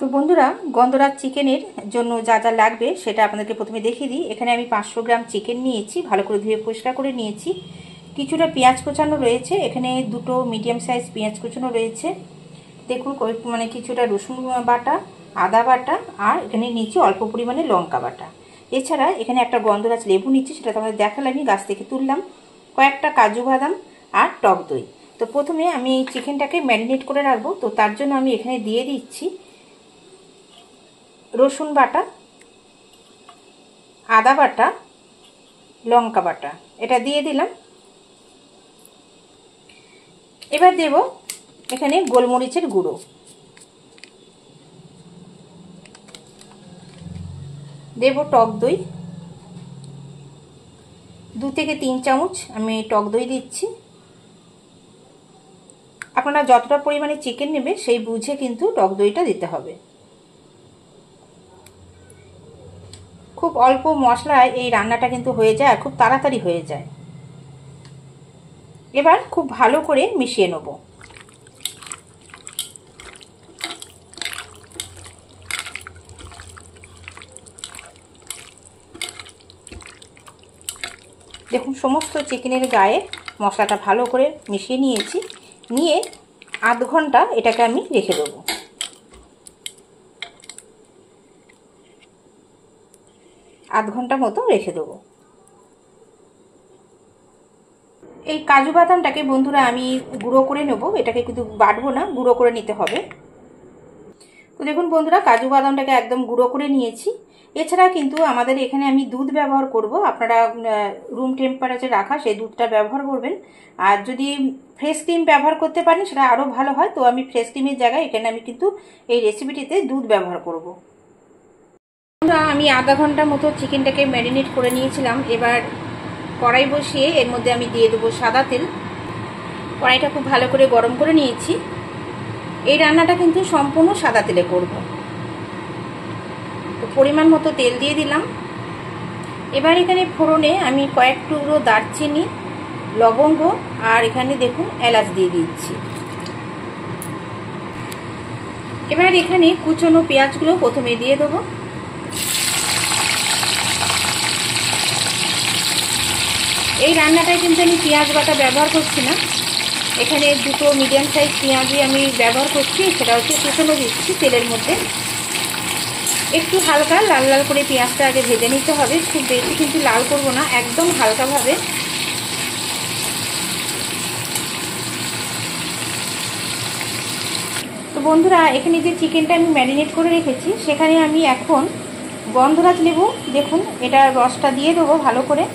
তো বন্ধুরা, গন্ধরাজ চিকেনের জন্য যা যা লাগবে সেটা আপনাদেরকে প্রথমে দেখিয়ে দিই। এখানে আমি 500 গ্রাম চিকেন নিয়েছি, ভালো করে ধুয়ে পরিষ্কার করে নিয়েছি। কিছুটা পেঁয়াজ কোচানো রয়েছে, এখানে দুটো মিডিয়াম সাইজ পেঁয়াজ কোচানো রয়েছে। দেখুন মানে কিছুটা রসুন বাটা, আদা বাটা, আর এখানে নিচ্ছি অল্প পরিমাণে লঙ্কা বাটা। এছাড়া এখানে একটা গন্ধরাজ লেবু নিচ্ছি, সেটা তোমাদের দেখালাম, আমি গাছ থেকে তুললাম। কয়েকটা কাজু বাদাম আর টক দই। তো প্রথমে আমি চিকেনটাকে ম্যারিনেট করে রাখবো। তো তার জন্য আমি এখানে দিয়ে দিচ্ছি রসুন বাটা, আদা বাটা, লঙ্কা বাটা, এটা দিয়ে দিলাম। এবার দেব এখানে গোলমরিচের গুঁড়ো, দেব টক দই, 2 থেকে 3 চামচ আমি টক দই দিচ্ছি। আপনারা যতটা পরিমাণে চিকেন নেবে সেই বুঝে কিন্তু টক দইটা দিতে হবে। খুব অল্প মশলায় এই রান্নাটা কিন্তু হয়ে যায়, আর খুব তাড়াতাড়ি হয়ে যায়। এবার খুব ভালো করে মিশিয়ে নেব। দেখুন সমস্ত চিকেনের গায়ে মশলাটা ভালো করে মিশিয়ে নিয়েছি। নিয়ে আধ ঘন্টা এটাকে আমি রেখে দেবো। আধ ঘন্টা মতো রেখে দেবো। এই কাজু বাদামটাকে বন্ধুরা আমি গুঁড়ো করে নেব, এটাকে কিন্তু বাটবো না, গুঁড়ো করে নিতে হবে। তো দেখুন বন্ধুরা, কাজু বাদামটাকে একদম গুঁড়ো করে নিয়েছি। এছাড়া কিন্তু আমাদের এখানে আমি দুধ ব্যবহার করব, আপনারা রুম টেম্পারেচারে রাখা সেই দুধটা ব্যবহার করবেন। আর যদি ফ্রেশ ক্রিম ব্যবহার করতে পারেন সেটা আরও ভালো হয়। তো আমি ফ্রেশ ক্রিমের জায়গায় এখানে আমি কিন্তু এই রেসিপিটিতে দুধ ব্যবহার করব। আমি আধা ঘন্টা মতো চিকেনটাকে ম্যারিনেট করে নিয়েছিলাম। এবার কড়াই বসিয়ে এর মধ্যে আমি দিয়ে দেবো সাদা তেল। কড়াইটা খুব ভালো করে গরম করে নিয়েছি। এই রান্নাটা কিন্তু সম্পূর্ণ সাদা তেলে করব। তো পরিমাণ মতো তেল দিয়ে দিলাম। এবার এখানে ফোড়নে আমি কয়েক টুকরো দারচিনি, লবঙ্গ আর এখানে দেখুন এলাচ দিয়ে দিচ্ছি। এবার এখানে কুচনো পেঁয়াজগুলো প্রথমে দিয়ে দেবো। এই রান্নাটায় কিন্তু আমি পেঁয়াজ বাটা ব্যবহার করছি না, এখানে দুটো মিডিয়াম সাইজ পেঁয়াজই আমি ব্যবহার করছি, সেটা হচ্ছে কুচনো দিচ্ছি তেলের মধ্যে। একটু হালকা লাল লাল করে পেঁয়াজটা আগে ভেজে নিতে হবে, খুব বেশি কিন্তু লাল করব না, একদম হালকাভাবে। তো বন্ধুরা, এখানে যে চিকেনটা আমি ম্যারিনেট করে রেখেছি সেখানে আমি এখন গন্ধরাজ লেবু, দেখুন এটা রসটা দিয়ে দেবো ভালো করে।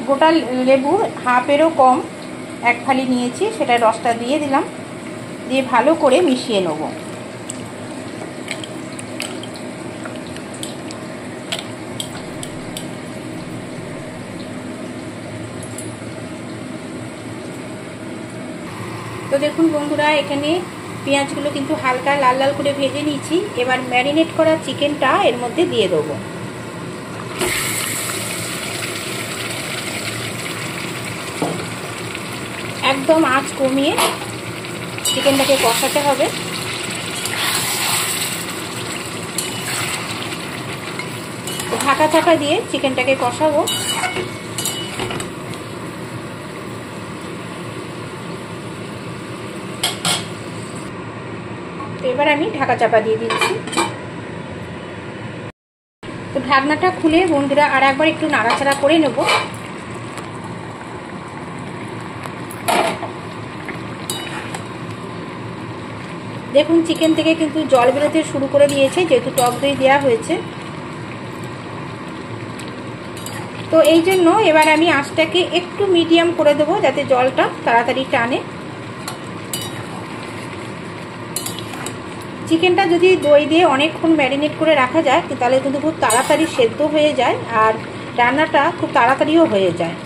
গোটা লেবু হাফেরও কম এক ফালি নিয়েছি, সেটা রসটা দিয়ে দিলাম। দিয়ে ভালো করে মিশিয়ে নেব। তো দেখুন বন্ধুরা, এখানে পেঁয়াজগুলো কিন্তু হালকা লাল লাল করে ভেজে নিয়েছি। এবার ম্যারিনেট করা চিকেনটা এর মধ্যে দিয়ে দেবো। একদম আঁচ কমিয়ে চিকেনটাকে কষাতে হবে। ঢাকা চাপা দিয়ে চিকেনটাকে কষাবো। এবার আমি ঢাকা চাপা দিয়ে দিচ্ছি। তো ঢাকনাটা খুলে বন্ধুরা আর একবার একটু নাড়াচাড়া করে নেব। দেখুন চিকেন থেকে কিন্তু জল বেরোতে শুরু করে দিয়েছে, যেহেতু টক দই দেওয়া হয়েছে। তো এই জন্য এবার আমি আঁচটাকে একটু মিডিয়াম করে দেবো, যাতে জলটা তাড়াতাড়ি টানে। চিকেনটা যদি দই দিয়ে অনেকক্ষণ ম্যারিনেট করে রাখা যায় তাহলে কিন্তু খুব তাড়াতাড়ি সেদ্ধ হয়ে যায়, আর রান্নাটা খুব তাড়াতাড়িও হয়ে যায়।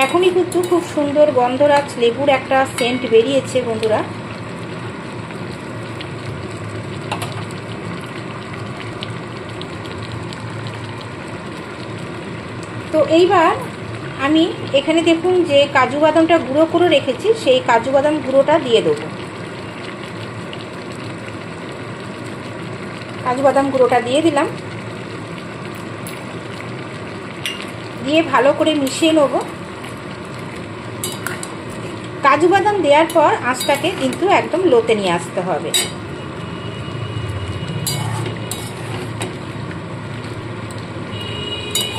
এখনই কিন্তু খুব সুন্দর গন্ধরাজ লেবুর একটা সেন্ট বেরিয়েছে বন্ধুরা। তো এইবার আমি এখানে দেখুন যে কাজু বাদামটা গুঁড়ো করে রেখেছি, সেই কাজু বাদাম গুঁড়োটা দিয়ে দেবো। কাজু বাদাম গুঁড়োটা দিয়ে দিলাম, দিয়ে ভালো করে মিশিয়ে নেব। কাজু বাদাম দেওয়ার পর আঁচটাকে কিন্তু একদম লোতে নিয়ে আসতে হবে।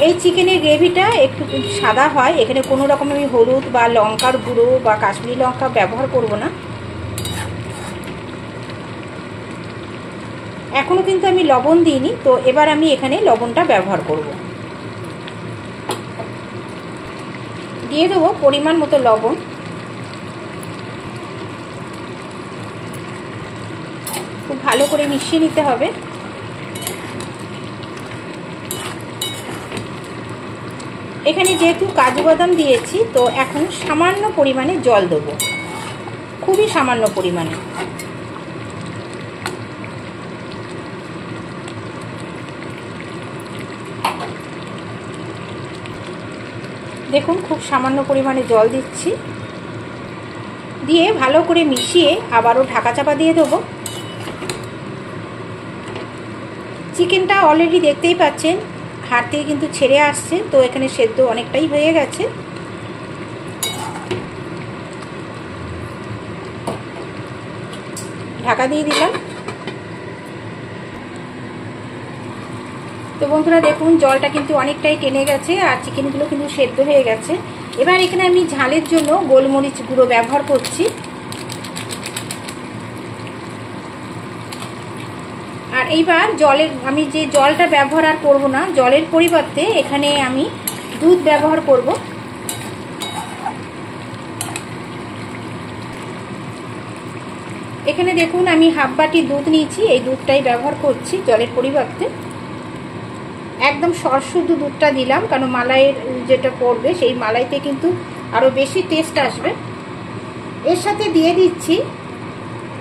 এই চিকেনের গ্রেভিটা একটু সাদা হয়, এখানে কোনো রকম আমি হলুদ বা লঙ্কার গুঁড়ো বা কাশ্মীরি লঙ্কা ব্যবহার করব না। এখনো কিন্তু আমি লবণ দিইনি, তো এবার আমি এখানে লবণটা ব্যবহার করব। দিয়ে দেবো পরিমাণ মতো লবণ। খুব ভালো করে মিশিয়ে নিতে হবে। এখানে যেহেতু কাজু বাদাম দিয়েছি, তো এখন সামান্য পরিমাণে জল দেবো, খুবই সামান্য পরিমাণে। দেখুন খুব সামান্য পরিমাণে জল দিচ্ছি, দিয়ে ভালো করে মিশিয়ে আবারও ঢাকা চাপা দিয়ে দেবো। চিকেনটা অলরেডি দেখতেই পাচ্ছেন হাত থেকে কিন্তু ছেড়ে আসছে, তো এখানে সেদ্ধ অনেকটাই হয়ে গেছে। ঢাকা দিয়ে দিলাম। তো বন্ধুরা দেখুন জলটা কিন্তু অনেকটাই টেনে গেছে আর চিকেনগুলো কিন্তু সেদ্ধ হয়ে গেছে। এবার এখানে আমি ঝালের জন্য গোলমরিচ গুঁড়ো ব্যবহার করছি। আর এইবার আমি যে জলটা ব্যবহার আর করব না, জলের পরিবর্তে এখানে আমি দুধ ব্যবহার করব। এখানে দেখুন আমি হাফ বাটি দুধ নিয়েছি, এই দুধটাই ব্যবহার করছি জলের পরিবর্তে। একদম সরশুদ্ধ দুধটা দিলাম, কারণ মালাইয়ের যেটা পড়বে সেই মালাইতে কিন্তু আরো বেশি টেস্ট আসবে। এর সাথে দিয়ে দিচ্ছি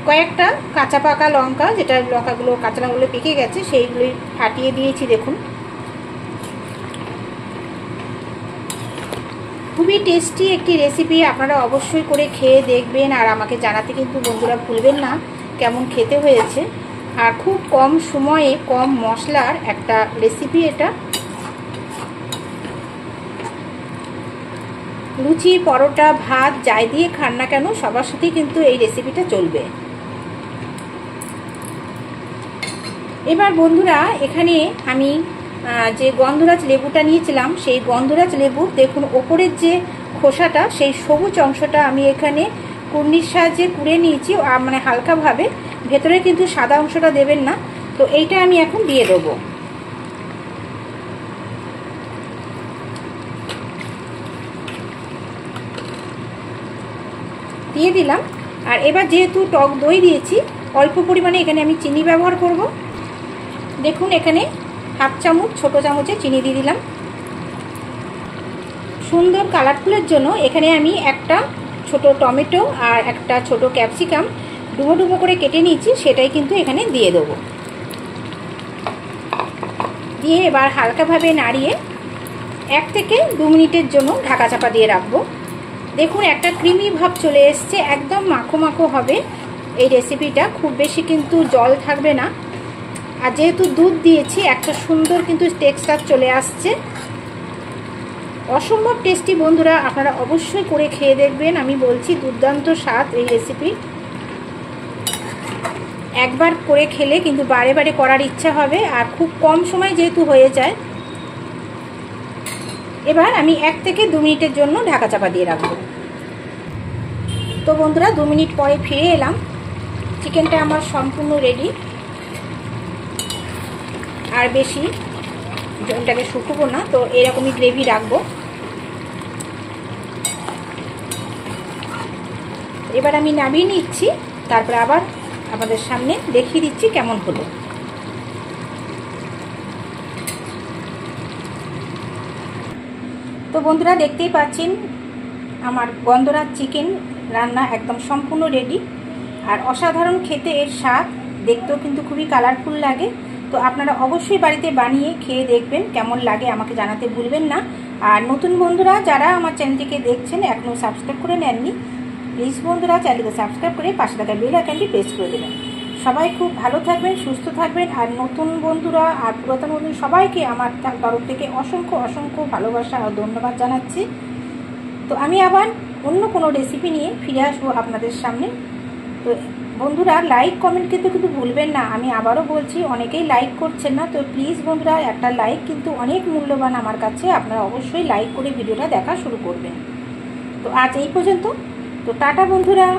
কয়েকটা কাঁচা পাকা লঙ্কা, যেটা লঙ্কাগুলো কাঁচা লঙ্কাগুলো পেকে গেছে সেইগুলোই ফাটিয়ে দিয়েছি। দেখুন খুবই টেস্টি একটি রেসিপি, আপনারা অবশ্যই করে খেয়ে দেখবেন আর আমাকে জানাতে কিন্তু বন্ধুরা ভুলবেন না কেমন খেতে হয়েছে। আর খুব কম সময়ে কম মশলার একটা রেসিপি এটা। লুচি, পরোটা, ভাত যাই দিয়ে খান না কেন সবার সাথেই কিন্তু এই রেসিপিটা চলবে। এবার বন্ধুরা এখানে আমি যে গন্ধরাজ লেবুটা নিয়েছিলাম, সেই গন্ধরাজ লেবুর দেখুন ওপরের যে খোসাটা, সেই সবুজ অংশটা আমি এখানে কুর্নির সাহায্যে কুড়ে নিয়েছি, মানে হালকাভাবে। ভেতরে কিন্তু সাদা অংশটা দেবেন না। তো এইটা আমি এখন দিয়ে দেবো। দিয়ে দিলাম। আর এবার যেহেতু টক দই দিয়েছি, অল্প পরিমাণে এখানে আমি চিনি ব্যবহার করব। দেখুন এখানে হাফ চামচ ছোট চামচে চিনি দিয়ে দিলাম। সুন্দর কালারফুলের জন্য এখানে আমি একটা ছোট টমেটো আর একটা ছোট ক্যাপসিকাম ডুবো ডুবো করে কেটে নিয়েছি, সেটাই কিন্তু এখানে দিয়ে দেবো। দিয়ে এবার হালকাভাবে নাড়িয়ে 1 থেকে 2 মিনিটের জন্য ঢাকা চাপা দিয়ে রাখবো। দেখুন একটা ক্রিমি ভাব চলে এসছে, একদম মাখো মাখো হবে এই রেসিপিটা, খুব বেশি কিন্তু জল থাকবে না। আর যেহেতু দুধ দিয়েছি একটা সুন্দর কিন্তু টেক্সচার চলে আসছে, অসম্ভব টেস্টি। বন্ধুরা আপনারা অবশ্যই করে খেয়ে দেখবেন, আমি বলছি দুর্দান্ত স্বাদ এই রেসিপি। একবার করে খেলে কিন্তু বারে বারে করার ইচ্ছা হবে, আর খুব কম সময় যেহেতু হয়ে যায়। এবার আমি 1 থেকে 2 মিনিটের জন্য ঢাকা চাপা দিয়ে রাখবো। তো বন্ধুরা 2 মিনিট পরে ফিরে এলাম। চিকেনটা আমার সম্পূর্ণ রেডি। আর বেশি জলটাকে শুকোবো না, তো এরকমই গ্রেভি রাখবো। এবার আমি নামিয়ে নিচ্ছি, তারপরে আবার আপনাদের সামনে দেখিয়ে দিচ্ছি কেমন হলো। তো বন্ধুরা দেখতেই পাচ্ছেন আমার গন্ধরাজ চিকেন রান্না একদম সম্পূর্ণ রেডি। আর অসাধারণ খেতে এর স্বাদ, দেখতেও কিন্তু খুবই কালারফুল লাগে। তো আপনারা অবশ্যই বাড়িতে বানিয়ে খেয়ে দেখবেন কেমন লাগে, আমাকে জানাতে ভুলবেন না। আর নতুন বন্ধুরা যারা আমার চ্যানেলটিকে দেখছেন এখনও সাবস্ক্রাইব করে নেননি, প্লিজ বন্ধুরা চ্যানেলকে সাবস্ক্রাইব করে পাশে থাকা বেল আইকনটি প্রেস করে দেবেন। সবাই খুব ভালো থাকবেন, সুস্থ থাকবেন। আর নতুন বন্ধুরা আর পুরাতন বন্ধু সবাইকে আমার তরফ থেকে অসংখ্য অসংখ্য ভালোবাসা আর ধন্যবাদ জানাচ্ছি। তো আমি আবার অন্য কোনো রেসিপি নিয়ে ফিরে আসবো আপনাদের সামনে। তো বন্ধুরা লাইক কমেন্ট কিন্তু ভুলবেন না। আমি আবারও বলছি, অনেকেই লাইক করছেন না, তো প্লিজ বন্ধুরা একটা লাইক কিন্তু অনেক মূল্যবান আমার কাছে। আপনারা অবশ্যই লাইক করে ভিডিওটা দেখা শুরু করবেন। তো আজ এই পর্যন্ত। তো টাটা বন্ধুরা।